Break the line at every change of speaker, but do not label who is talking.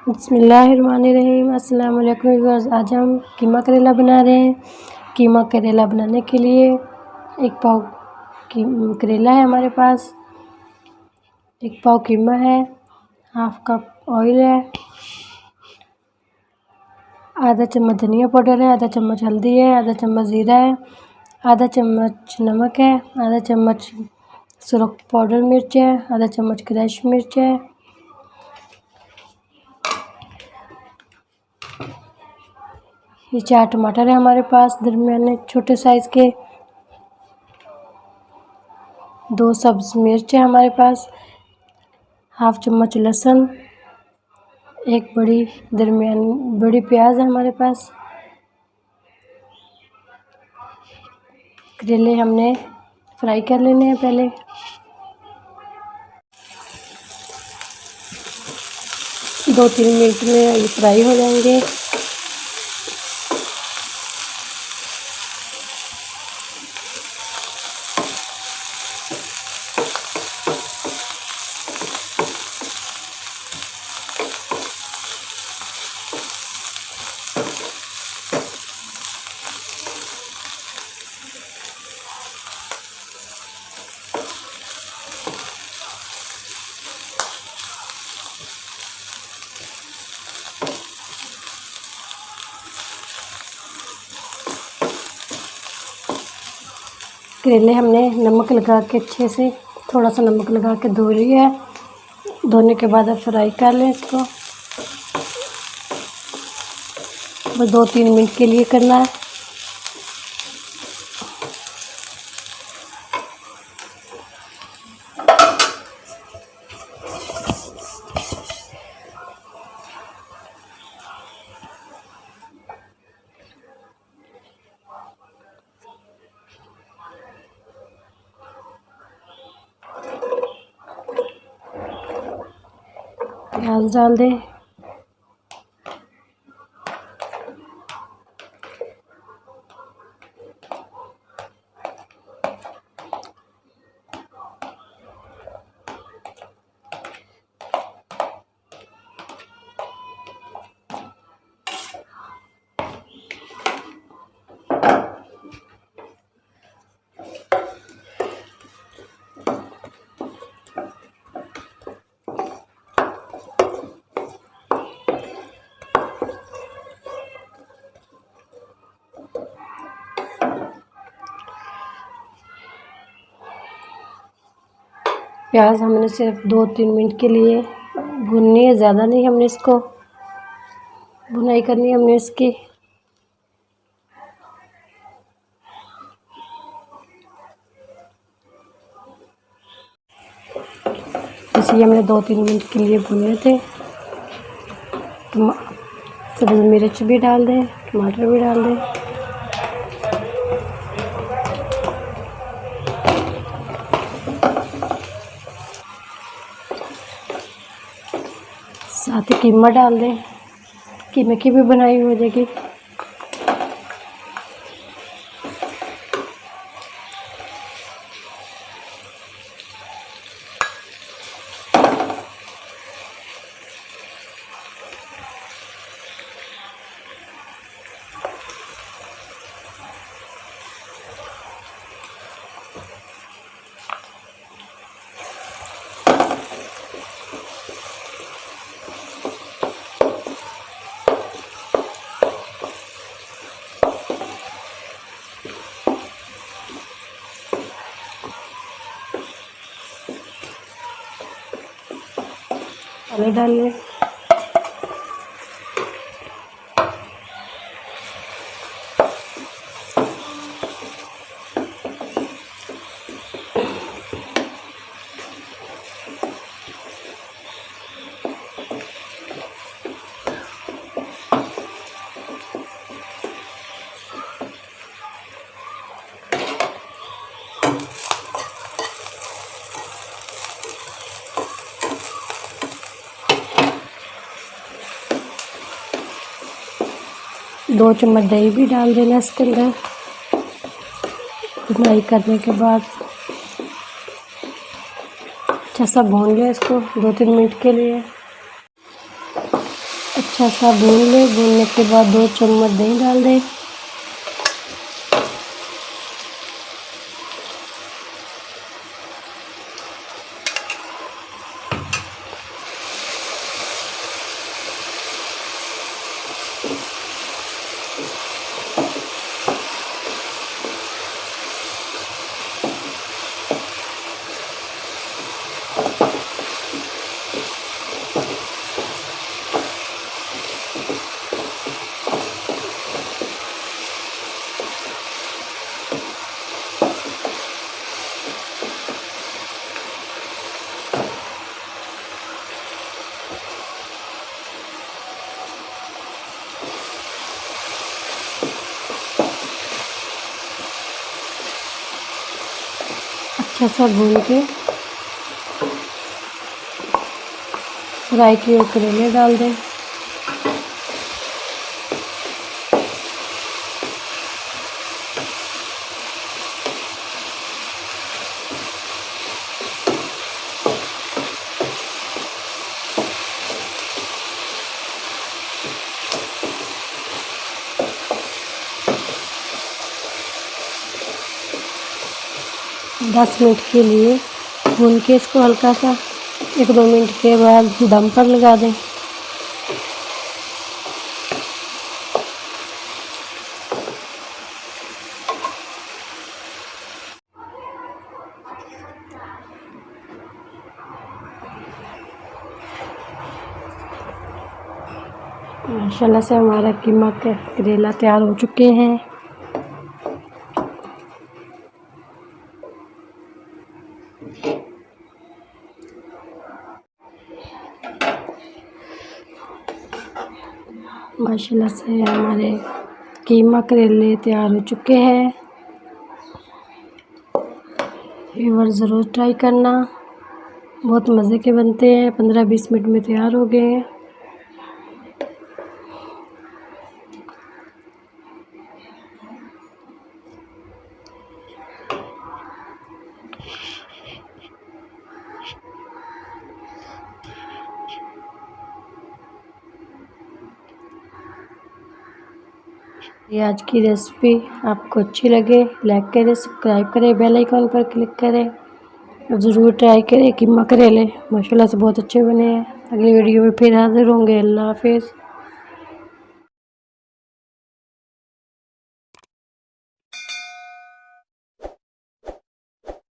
बिस्मिल्लाहिर्रहमानिर्रहीम। अस्सलाम वालेकुम व्यूअर्स। आज हम कीमा करेला बना रहे हैं। कीमा करेला बनाने के लिए एक पाव करेला है हमारे पास, एक पाव कीमा है, हाफ कप ऑयल है, आधा चम्मच धनिया पाउडर है, आधा चम्मच हल्दी है, आधा चम्मच ज़ीरा है, आधा चम्मच नमक है, आधा चम्मच सुरख पाउडर मिर्च है, आधा चम्मच क्रश मिर्च है, ये 4 टमाटर है हमारे पास दरमियाने छोटे साइज़ के, 2 सब्ज़ मिर्च है हमारे पास, हाफ चम्मच लहसुन, एक बड़ी प्याज है हमारे पास। करेले हमने फ्राई कर लेने हैं पहले। दो 3 मिनट में ये फ्राई हो जाएंगे। करेले हमने नमक लगा के अच्छे से थोड़ा सा नमक लगा के धो लिया है। धोने के बाद अब फ्राई कर लें इसको। बस 2-3 मिनट के लिए करना है। प्याज डाल दें, प्याज हमने सिर्फ 2-3 मिनट के लिए भुननी है, ज़्यादा नहीं हमने इसको भुनाई करनी है हमने इसकी। इसलिए हमने 2-3 मिनट के लिए भुने थे। सब्ज़ मिर्च भी डाल दें, टमाटर भी डाल दें। साथ ही कीमा डाल दें, कीमे की भी बनाई हो जाएगी। मसाले डाल लें। दो चम्मच दही भी डाल देना इसके अंदर। भुनाई करने के बाद अच्छा सा भून लें इसको 2-3 मिनट के लिए। अच्छा सा भून लें। भूनने के बाद 2 चम्मच दही डाल दें। अच्छा सा भून के फ्राई किए हुए करेले डाल दें। दस मिनट के लिए भून के इसको हल्का सा 1-2 मिनट के बाद दम पर लगा दें। माशाल्लाह से हमारा कीमा के करेला तैयार हो चुके हैं। माशाल्लाह से हमारे कीमा करेले तैयार हो चुके हैं। एक बार ज़रूर ट्राई करना, बहुत मज़े के बनते हैं। 15-20 मिनट में तैयार हो गए हैं। ये आज की रेसिपी आपको अच्छी लगे लाइक करें, सब्सक्राइब करें, बेल आइकन पर क्लिक करें। ज़रूर ट्राई करें कीमा करेले, माशाल्लाह से बहुत अच्छे बने हैं। अगली वीडियो में फिर हाज़िर होंगे। अल्लाह हाफ़िज़।